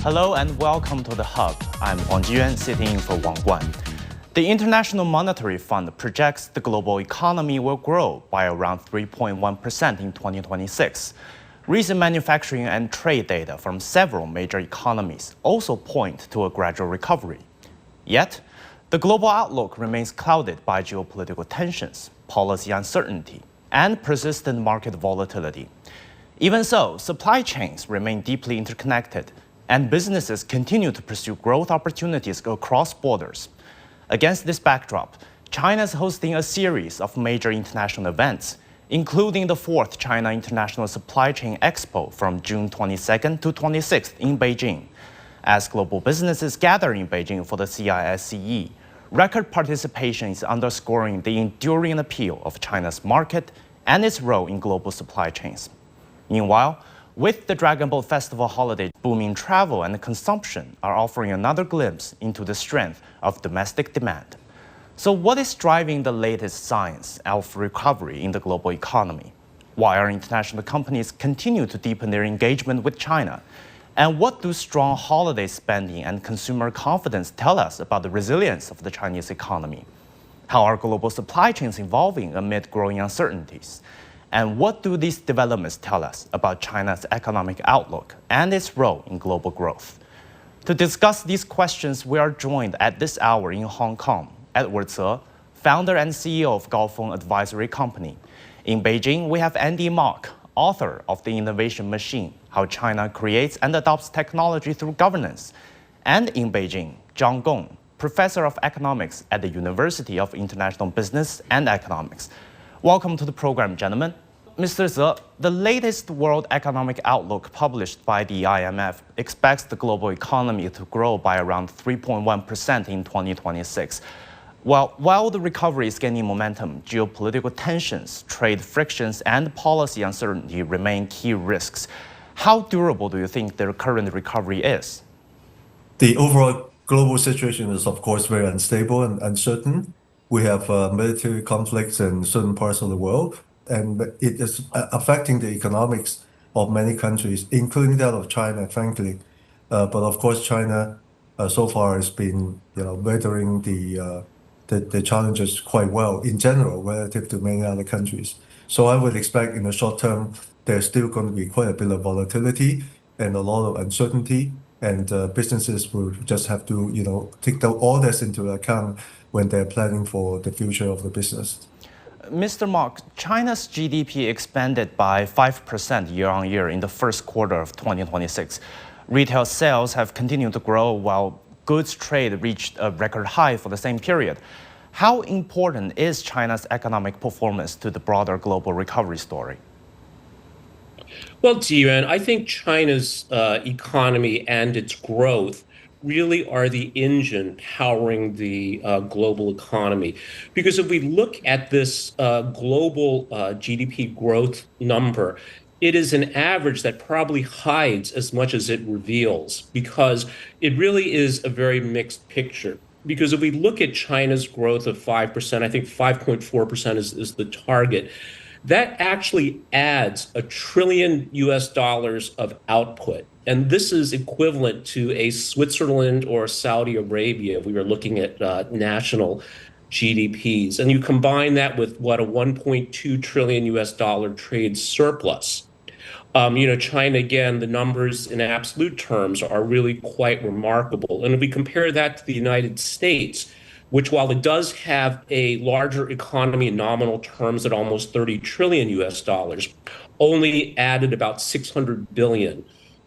Hello and welcome to The Hub. I'm Huang Jiyuan, sitting in for Wang Guan. The International Monetary Fund projects the global economy will grow by around 3.1% in 2026. Recent manufacturing and trade data from several major economies also point to a gradual recovery. Yet, the global outlook remains clouded by geopolitical tensions, policy uncertainty, and persistent market volatility. Even so, supply chains remain deeply interconnected, and businesses continue to pursue growth opportunities across borders. Against this backdrop, China is hosting a series of major international events, including the 4th China International Supply Chain Expo from June 22nd to 26th in Beijing. As global businesses gather in Beijing for the CISCE, record participation is underscoring the enduring appeal of China's market and its role in global supply chains. Meanwhile, with the Dragon Boat Festival holiday, booming travel and consumption are offering another glimpse into the strength of domestic demand. So what is driving the latest signs of recovery in the global economy? Why are international companies continue to deepen their engagement with China? And what do strong holiday spending and consumer confidence tell us about the resilience of the Chinese economy? How are global supply chains evolving amid growing uncertainties? And what do these developments tell us about China's economic outlook and its role in global growth? To discuss these questions, we are joined at this hour in Hong Kong, Edward Tse, founder and CEO of Feng Advisory Company. In Beijing, we have Andy Mark, author of The Innovation Machine, How China Creates and Adopts Technology Through Governance. And in Beijing, John Gong, professor of economics at the University of International Business and Economics. Welcome to the program, gentlemen. Mr. Tse, the latest World Economic Outlook published by the IMF expects the global economy to grow by around 3.1% in 2026. While the recovery is gaining momentum, geopolitical tensions, trade frictions, and policy uncertainty remain key risks. How durable do you think the current recovery is? The overall global situation is, of course, very unstable and uncertain. We have military conflicts in certain parts of the world, and it is affecting the economics of many countries, including that of China, frankly. But of course, China so far has been, weathering the challenges quite well in general relative to many other countries. So I would expect in the short term, there's still going to be quite a bit of volatility and a lot of uncertainty, and businesses will just have to, take all this into account when they're planning for the future of the business. Mr. Mark, China's GDP expanded by 5% year-on-year in the first quarter of 2026. Retail sales have continued to grow while goods trade reached a record high for the same period. How important is China's economic performance to the broader global recovery story? Well, Jiyuan, I think China's economy and its growth really are the engine powering the global economy. Because if we look at this global GDP growth number, it is an average that probably hides as much as it reveals, because it really is a very mixed picture. Because if we look at China's growth of 5%, I think 5.4% is the target. That actually adds $1 trillion of output. And this is equivalent to a Switzerland or Saudi Arabia if we were looking at national GDPs. And you combine that with a $1.2 trillion trade surplus. China, again, the numbers in absolute terms are really quite remarkable. And if we compare that to the United States, which, while it does have a larger economy in nominal terms at almost $30 trillion, only added about 600 billion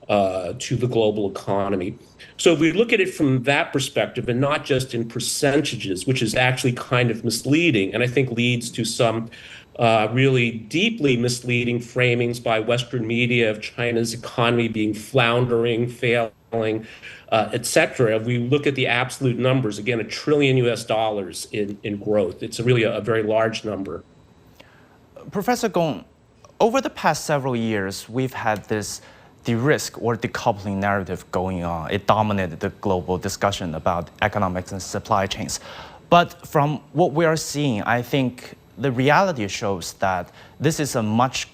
to the global economy. So if we look at it from that perspective and not just in percentages, which is actually kind of misleading, and I think leads to some really deeply misleading framings by Western media of China's economy being floundering, failing, etc. If we look at the absolute numbers, again, $1 trillion in growth, it's really a very large number. Professor Gong, over the past several years, we've had this de-risk or decoupling narrative going on. It dominated the global discussion about economics and supply chains. But from what we are seeing, I think the reality shows that this is a much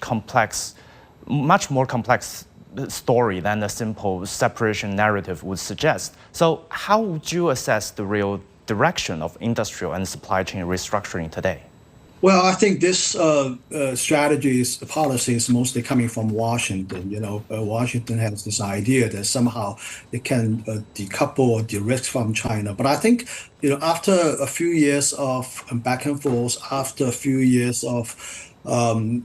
more complex story than a simple separation narrative would suggest. So how would you assess the real direction of industrial and supply chain restructuring today? Well, I think this strategies, policy is mostly coming from Washington. Washington has this idea that somehow it can decouple or de-risk from China. But I think, after a few years of back and forth, after a few years of the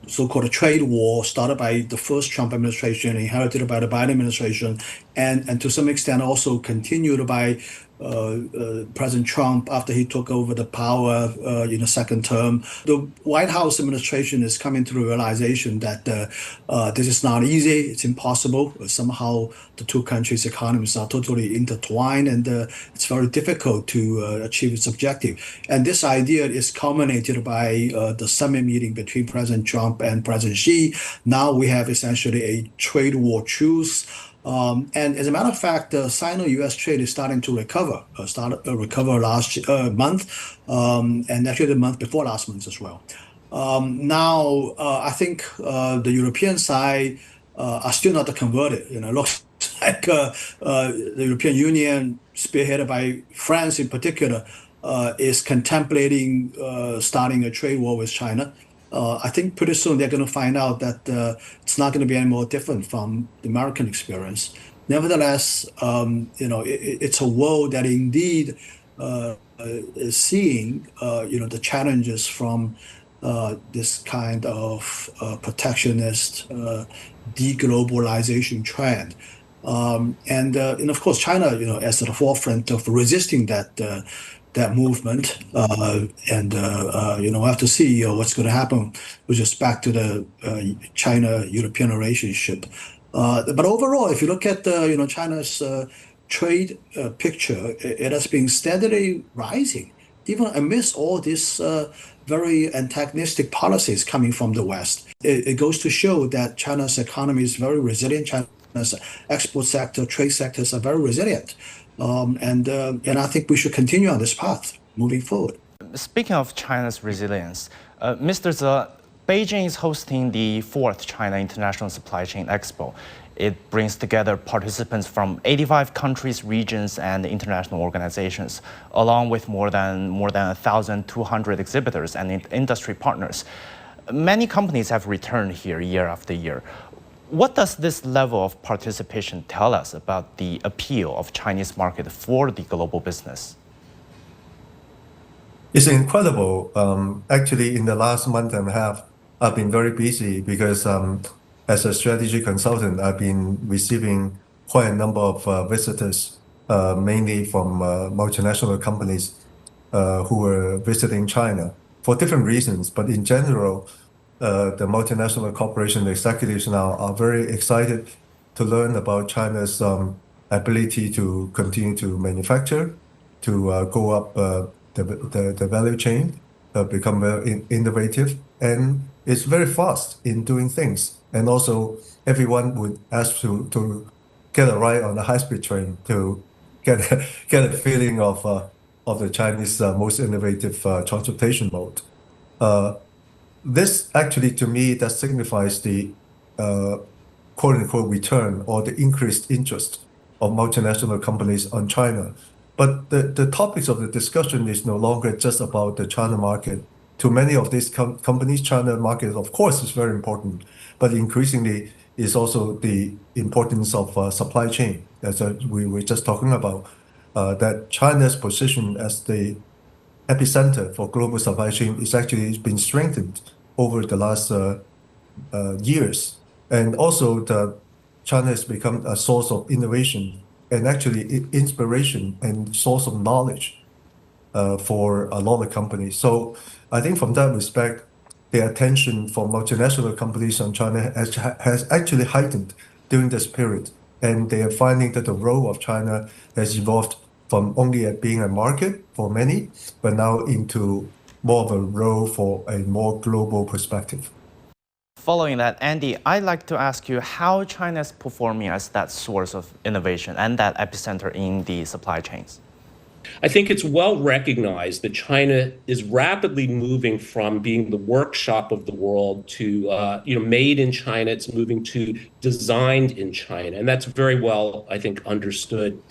so-called trade war started by the first Trump administration, inherited by the Biden administration, and to some extent also continued by President Trump after he took over the power in the second term. The White House administration is coming to the realization that this is not easy, it's impossible. Somehow the two countries' economies are totally intertwined, and it's very difficult to achieve its objective. And this idea is culminated by the summit meeting between President Trump and President Xi. Now we have essentially a trade war truce. And as a matter of fact, the Sino-U.S. trade is starting to recover. Recover last month, and actually the month before last month as well. Now, I think the European side are still not converted. It looks like the European Union, spearheaded by France in particular, is contemplating starting a trade war with China. I think pretty soon they're going to find out that it's not going to be any more different from the American experience. Nevertheless, it's a world that indeed is seeing, the challenges from this kind of protectionist deglobalization trend. And of course, China, is at the forefront of resisting that movement, and we'll have to see what's going to happen with respect to the China-European relationship. But overall, if you look at China's trade picture, it has been steadily rising, even amidst all these very antagonistic policies coming from the West. It goes to show that China's economy is very resilient. China's export sector, trade sectors are very resilient. And I think we should continue on this path moving forward. Speaking of China's resilience, Mr. Tse, Beijing is hosting the 4th China International Supply Chain Expo. It brings together participants from 85 countries, regions, and international organizations, along with more than 1,200 exhibitors and industry partners. Many companies have returned here year after year. What does this level of participation tell us about the appeal of Chinese market for the global business? It's incredible. Actually, in the last month and a half, I've been very busy because as a strategy consultant, I've been receiving quite a number of visitors, mainly from multinational companies who were visiting China for different reasons. But in general, the multinational corporation executives now are very excited to learn about China's ability to continue to manufacture, to go up the value chain, become very innovative, and it's very fast in doing things. And also, everyone would ask to get a ride on a high-speed train to get a feeling of the Chinese most innovative transportation mode. This actually, to me, that signifies the quote-unquote return or the increased interest of multinational companies on China. But the topics of the discussion is no longer just about the China market. To many of these companies, China market, of course, is very important, but increasingly is also the importance of supply chain, as we were just talking about, that China's position as the epicenter for global supply chain is actually been strengthened over the last years. And also China has become a source of innovation and actually inspiration and source of knowledge for a lot of companies. So I think from that respect, the attention for multinational companies on China has actually heightened during this period. And they are finding that the role of China has evolved from only being a market for many, but now into more of a role for a more global perspective. Following that, Andy, I'd like to ask you how China is performing as that source of innovation and that epicenter in the supply chains. I think it's well recognized that China is rapidly moving from being the workshop of the world to, made in China. It's moving to designed in China, and that's very well, I think, understood.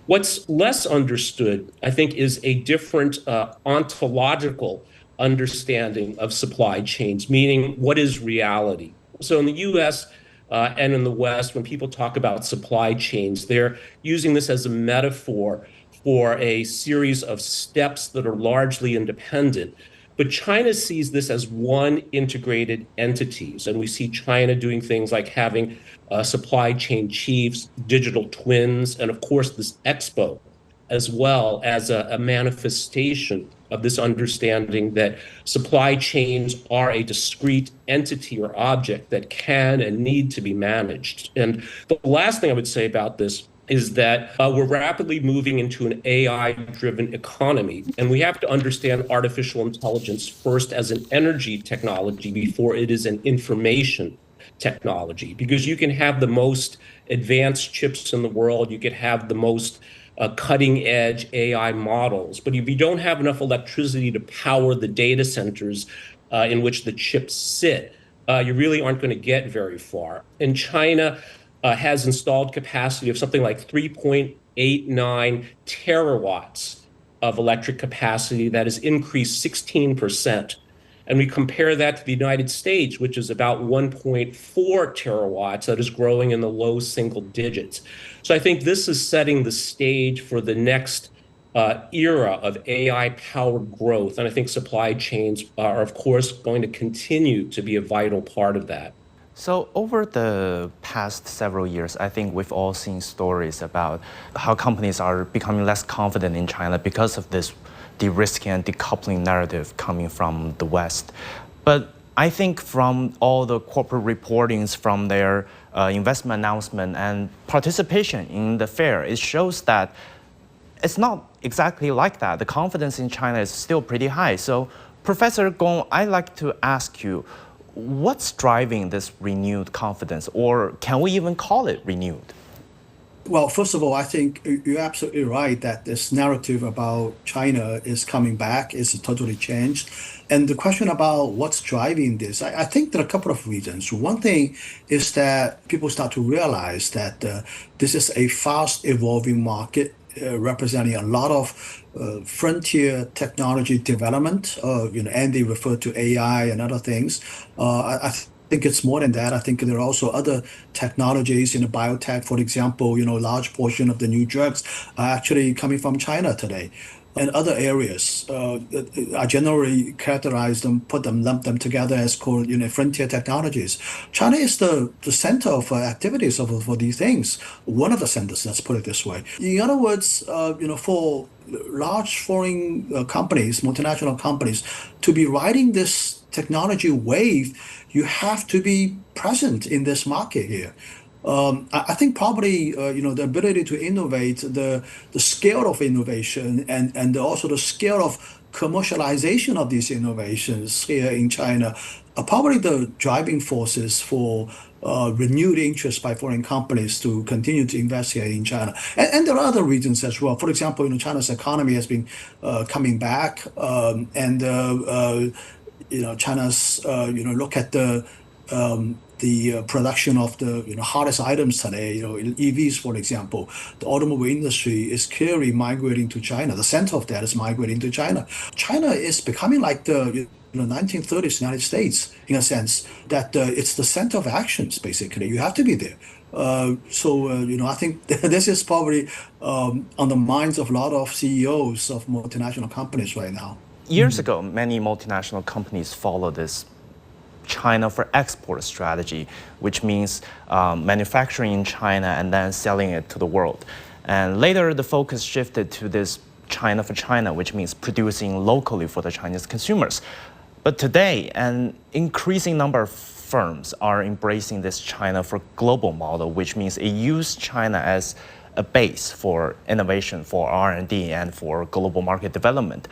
What's less understood, I think, is a different ontological understanding of supply chains, meaning what is reality. So in the U.S. And in the West, when people talk about supply chains, they're using this as a metaphor for a series of steps that are largely independent. But China sees this as one integrated entities. And we see China doing things like having supply chain chiefs, digital twins, and of course, this expo, as well as a manifestation of this understanding that supply chains are a discrete entity or object that can and need to be managed. And the last thing I would say about this is that we're rapidly moving into an AI-driven economy, and we have to understand artificial intelligence first as an energy technology before it is an information technology, because you can have the most advanced chips in the world, you could have the most cutting-edge AI models, but if you don't have enough electricity to power the data centers in which the chips sit, you really aren't going to get very far. And China has installed capacity of something like 3.89 terawatts of electric capacity that has increased 16%. And we compare that to the United States, which is about 1.4 terawatts, that is growing in the low single digits. So I think this is setting the stage for the next era of AI-powered growth. And I think supply chains are, of course, going to continue to be a vital part of that. So over the past several years, I think we've all seen stories about how companies are becoming less confident in China because of this de-risking and decoupling narrative coming from the West. But I think from all the corporate reportings, from their investment announcement and participation in the fair, it shows that it's not exactly like that. The confidence in China is still pretty high. So Professor Gong, I'd like to ask you, what's driving this renewed confidence, or can we even call it renewed? Well, first of all, I think you're absolutely right that this narrative about China is coming back, is totally changed. And the question about what's driving this, I think there are a couple of reasons. One thing is that people start to realize that this is a fast evolving market representing a lot of frontier technology development, and they refer to AI and other things. I think it's more than that. I think there are also other technologies in the biotech, for example, large portion of the new drugs are actually coming from China today. And other areas, I generally characterize them, lump them together as called, frontier technologies. China is the center of activities for these things. One of the centers, let's put it this way. In other words, for large foreign companies, multinational companies, to be riding this technology wave, you have to be present in this market here. I think probably the ability to innovate, the scale of innovation, and also the scale of commercialization of these innovations here in China are probably the driving forces for renewed interest by foreign companies to continue to invest here in China. And there are other reasons as well. For example, China's economy has been coming back, and China's look at the production of the hottest items today, EVs, for example. The automobile industry is clearly migrating to China. The center of that is migrating to China. China is becoming like the 1930s United States, in a sense, that it's the center of actions, basically. You have to be there. I think this is probably on the minds of a lot of CEOs of multinational companies right now. Years ago, many multinational companies follow this China for export strategy, which means manufacturing in China and then selling it to the world. And later, the focus shifted to this China for China, which means producing locally for the Chinese consumers. But today, an increasing number of firms are embracing this China for global model, which means it uses China as a base for innovation, for R&D, and for global market development.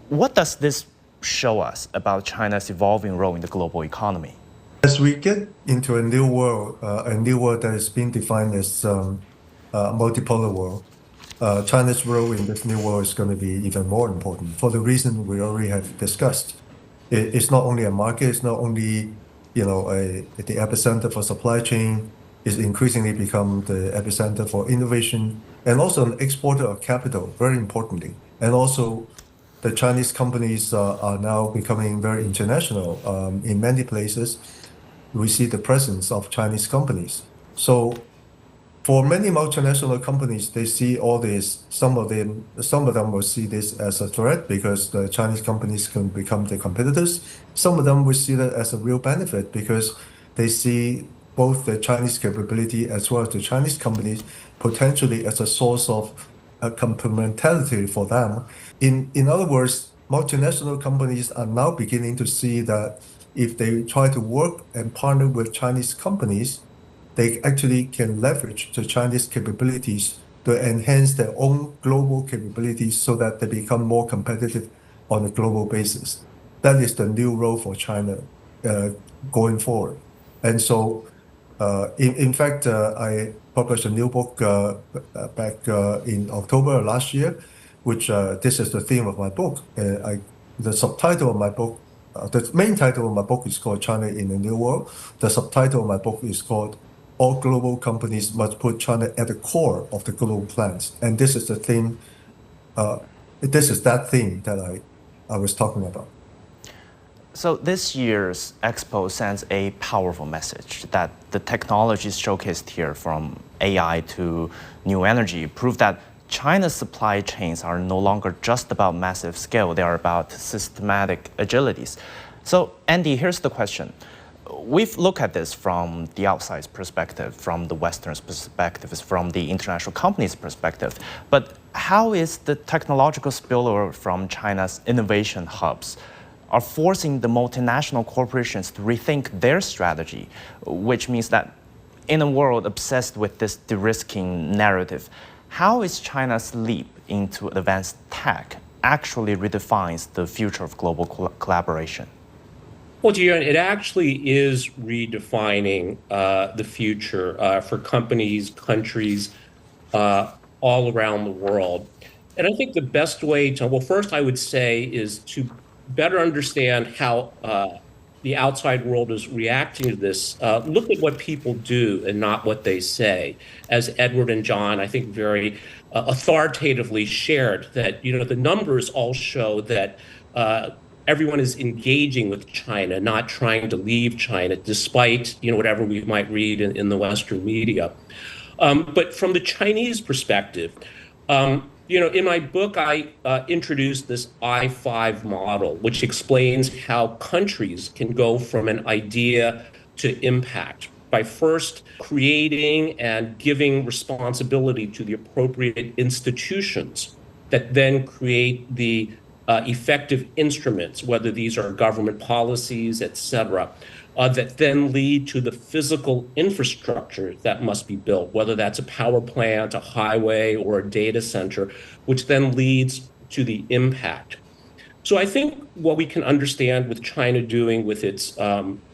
What does this show us about China's evolving role in the global economy? As we get into a new world that is being defined as multipolar world, China's role in this new world is going to be even more important for the reason we already have discussed. It's not only a market, it's not only, the epicenter for supply chain, it's increasingly become the epicenter for innovation and also an exporter of capital, very importantly. And also the Chinese companies are now becoming very international. In many places, we see the presence of Chinese companies. So for many multinational companies, they see all this. Some of them will see this as a threat because the Chinese companies can become their competitors. Some of them will see that as a real benefit because they see both the Chinese capability as well as the Chinese companies potentially as a source of complementarity for them. In other words, multinational companies are now beginning to see that if they try to work and partner with Chinese companies, they actually can leverage the Chinese capabilities to enhance their own global capabilities so that they become more competitive on a global basis. That is the new role for China going forward. And so, in fact, I published a new book back in October last year, which this is the theme of my book. The subtitle of my book, the main title of my book is called China in the New World. The subtitle of my book is called All Global Companies Must Put China at the Core of the Global Plans. And this is the theme, this is that theme that I was talking about. So this year's Expo sends a powerful message that the technologies showcased here, from AI to new energy, prove that China's supply chains are no longer just about massive scale, they are about systematic agilities. So Andy, here's the question. We've looked at this from the outside perspective, from the Western's perspective, from the international company's perspective. But how is the technological spillover from China's innovation hubs are forcing the multinational corporations to rethink their strategy, which means that in a world obsessed with this de-risking narrative, how is China's leap into advanced tech actually redefines the future of global collaboration? Well, Jiyuan, it actually is redefining the future for companies, countries all around the world. And I think the best way to, well, first I would say is to better understand how the outside world is reacting to this. Look at what people do and not what they say. As Edward and John, I think, very authoritatively shared that, the numbers all show that everyone is engaging with China, not trying to leave China, despite, whatever we might read in the Western media. But from the Chinese perspective, in my book, I introduced this I-5 model, which explains how countries can go from an idea to impact by first creating and giving responsibility to the appropriate institutions that then create the effective instruments, whether these are government policies, et cetera, that then lead to the physical infrastructure that must be built, whether that's a power plant, a highway, or a data center, which then leads to the impact. So I think what we can understand with China doing with its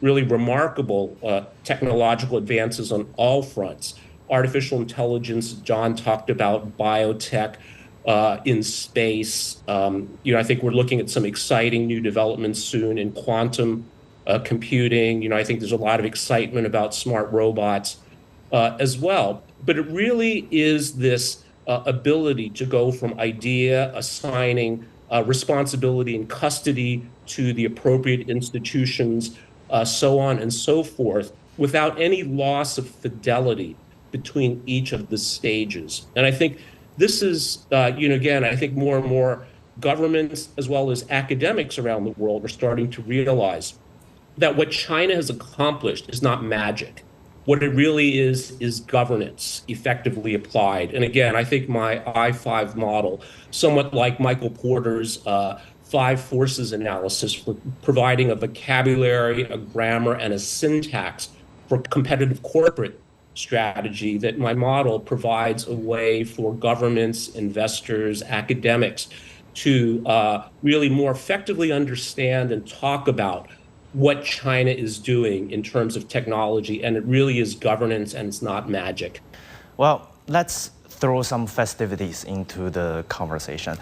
really remarkable technological advances on all fronts, artificial intelligence, John talked about biotech, in space. I think we're looking at some exciting new developments soon in quantum computing. I think there's a lot of excitement about smart robots as well. But it really is this ability to go from idea, assigning responsibility and custody to the appropriate institutions, so on and so forth, without any loss of fidelity between each of the stages. And I think this is, again, I think more and more governments as well as academics around the world are starting to realize that what China has accomplished is not magic. What it really is governance effectively applied. And again, I think my I-5 model, somewhat like Michael Porter's 5 forces analysis, for providing a vocabulary, a grammar, and a syntax for competitive corporate strategy, that my model provides a way for governments, investors, academics to really more effectively understand and talk about what China is doing in terms of technology. And it really is governance, and it's not magic. Well, let's throw some festivities into the conversation.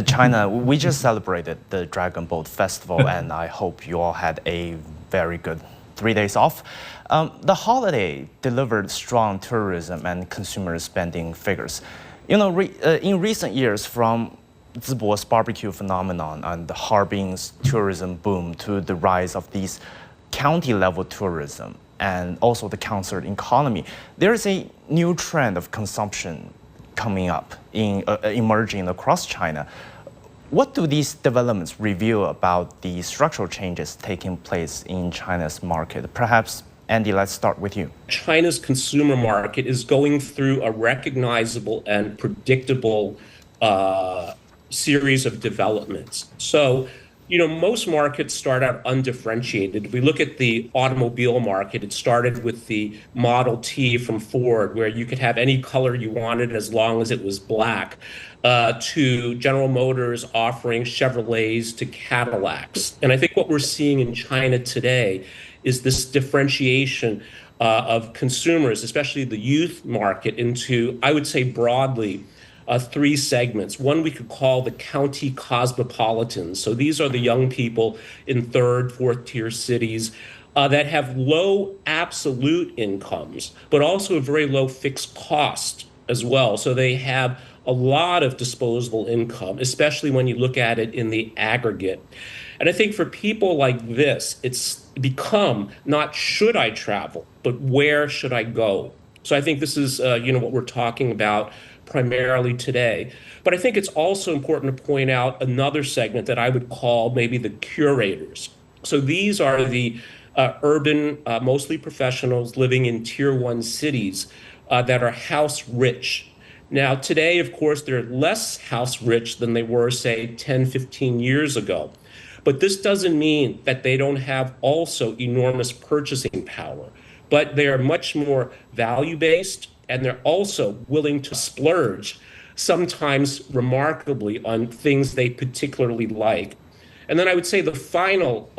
China, we just celebrated the Dragon Boat Festival, and I hope you all had a very good 3 days off. The holiday delivered strong tourism and consumer spending figures. In recent years, from Zibo's barbecue phenomenon and Harbin's tourism boom to the rise of these county-level tourism and also the concert economy, there is a new trend of consumption coming up, emerging across China. What do these developments reveal about the structural changes taking place in China's market? Perhaps, Andy, let's start with you. China's consumer market is going through a recognizable and predictable series of developments. So, most markets start out undifferentiated. If we look at the automobile market, it started with the Model T from Ford, where you could have any color you wanted as long as it was black, to General Motors offering Chevrolets to Cadillacs. And I think what we're seeing in China today is this differentiation of consumers, especially the youth market, into, I would say broadly, 3 segments. One we could call the county cosmopolitans. So these are the young people in 3rd, 4th tier cities that have low absolute incomes, but also a very low fixed cost as well. So they have a lot of disposable income, especially when you look at it in the aggregate. And I think for people like this, it's become not should I travel, but where should I go? So I think this is what we're talking about primarily today. But I think it's also important to point out another segment that I would call maybe the curators. So these are the urban, mostly professionals living in tier 1 cities that are house rich. Now, today, of course, they're less house rich than they were, say, 10, 15 years ago. But this doesn't mean that they don't have also enormous purchasing power, but they are much more value-based, and they're also willing to splurge, sometimes remarkably, on things they particularly like. And then I would say the final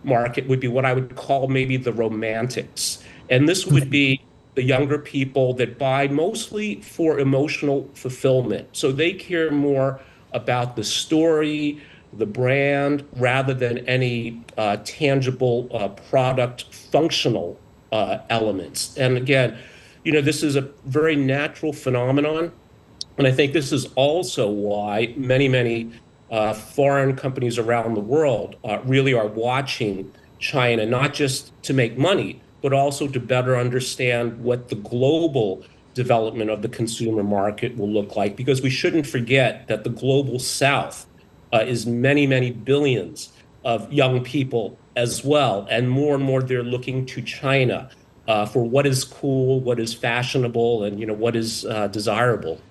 market would be what I would call maybe the romantics. And this would be the younger people that buy mostly for emotional fulfillment. So they care more about the story, the brand, rather than any tangible product functional elements. And again, this is a very natural phenomenon. And I think this is also why many foreign companies around the world really are watching China, not just to make money, but also to better understand what the global development of the consumer market will look like. Because we shouldn't forget that the global South is many billions of young people as well. And more they're looking to China for what is cool, what is fashionable, and what is desirable.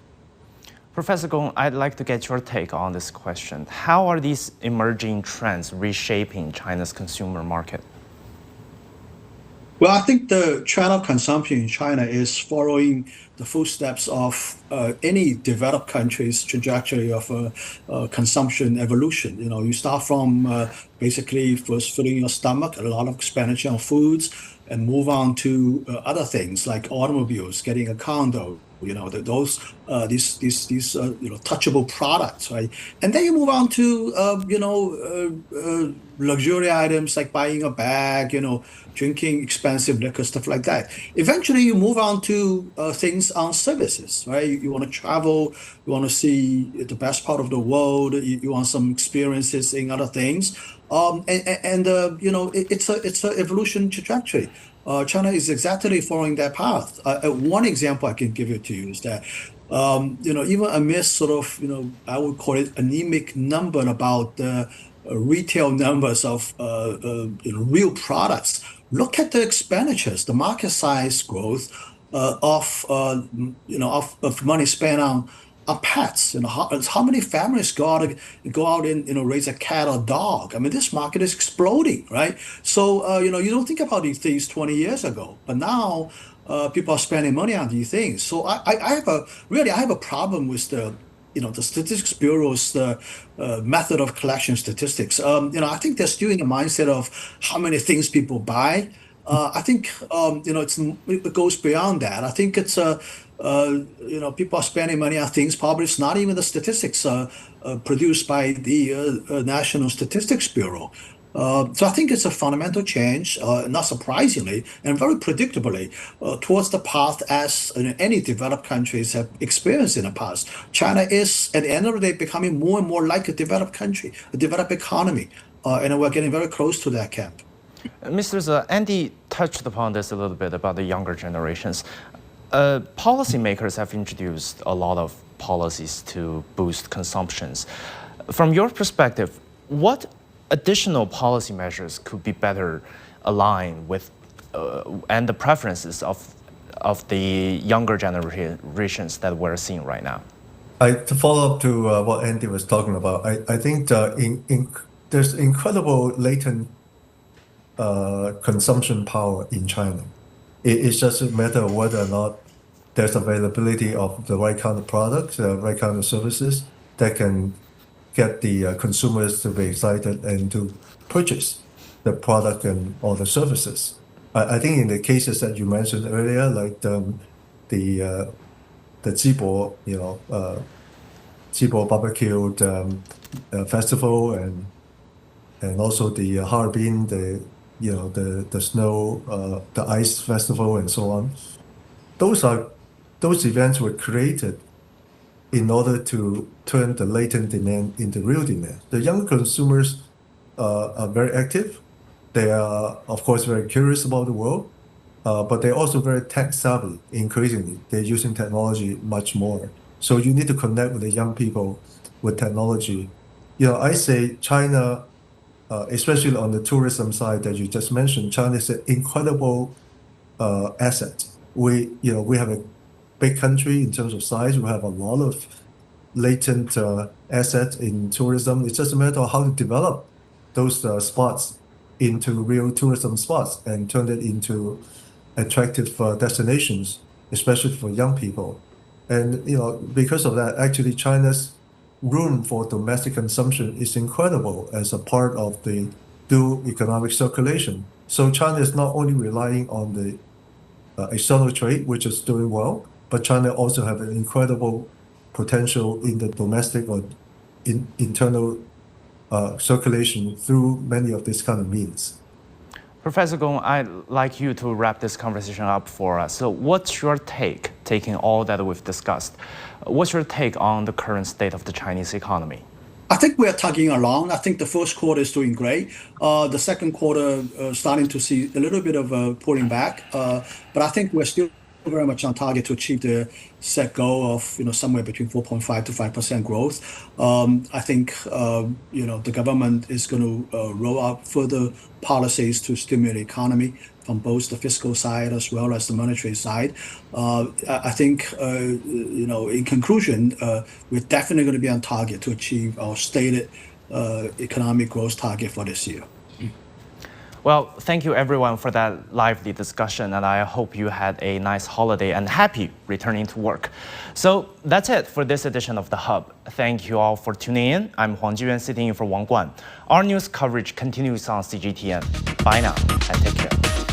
Professor Gong, I'd like to get your take on this question. How are these emerging trends reshaping China's consumer market? Well, I think the trend of consumption in China is following the footsteps of any developed country's trajectory of consumption evolution. You start from basically first filling your stomach, a lot of expenditure on foods, and move on to other things like automobiles, getting a condo, these touchable products, right? And then you move on to luxury items like buying a bag, drinking expensive liquor, stuff like that. Eventually, you move on to things on services, right? You want to travel, you want to see the best part of the world, you want some experiences in other things. It's an evolution trajectory. China is exactly following that path. One example I can give it to you is that, even amidst sort of, I would call it anemic number about the retail numbers of real products, look at the expenditures, the market size growth of money spent on pets. How many families go out and raise a cat or dog? I mean, this market is exploding, right? So you don't think about these things 20 years ago, but now people are spending money on these things. So I have a problem with the Statistics Bureau's method of collection statistics. I think they're still in the mindset of how many things people buy I think it goes beyond that. I think it's people are spending money on things. Probably it's not even the statistics produced by the National Statistics Bureau. So I think it's a fundamental change, not surprisingly, and very predictably, towards the path as any developed countries have experienced in the past. China is, at the end of the day, becoming more and more like a developed country, a developed economy, and we're getting very close to that camp. Mr. Tse, Andy touched upon this a little bit about the younger generations. Policymakers have introduced a lot of policies to boost consumptions. From your perspective, what additional policy measures could be better aligned with and the preferences of the younger generations that we're seeing right now? To follow up to what Andy was talking about, I think there's incredible latent consumption power in China. It's just a matter of whether or not there's availability of the right kind of products, right kind of services that can get the consumers to be excited and to purchase the product and all the services. I think in the cases that you mentioned earlier, like the Zibo, Zibo barbecue festival, and also the Harbin, the snow, the ice festival, and so on. Those events were created in order to turn the latent demand into real demand. The young consumers are very active. They are, of course, very curious about the world, but they're also very tech savvy. Increasingly, they're using technology much more. So you need to connect with the young people with technology. I say China, especially on the tourism side that you just mentioned, China is an incredible asset. We have a big country in terms of size. We have a lot of latent assets in tourism. It's just a matter of how to develop those spots into real tourism spots and turn it into attractive destinations, especially for young people. And because of that, actually China's room for domestic consumption is incredible as a part of the dual economic circulation. So China is not only relying on the external trade, which is doing well, but China also have an incredible potential in the domestic or internal circulation through many of these kind of means. Professor Gong, I'd like you to wrap this conversation up for us. So what's your take, taking all that we've discussed, what's your take on the current state of the Chinese economy? I think we're tugging along. I think the first quarter is doing great. The second quarter starting to see a little bit of pulling back. But I think we're still very much on target to achieve the set goal of somewhere between 4.5 to 5% growth. I think the government is going to roll out further policies to stimulate the economy from both the fiscal side as well as the monetary side. I think in conclusion, we're definitely going to be on target to achieve our stated economic growth target for this year. Well, thank you everyone for that lively discussion, and I hope you had a nice holiday and happy returning to work. So that's it for this edition of The Hub. Thank you all for tuning in. I'm Huang Jiyuan sitting in for Wang Guan. Our news coverage continues on CGTN. Bye now and take care.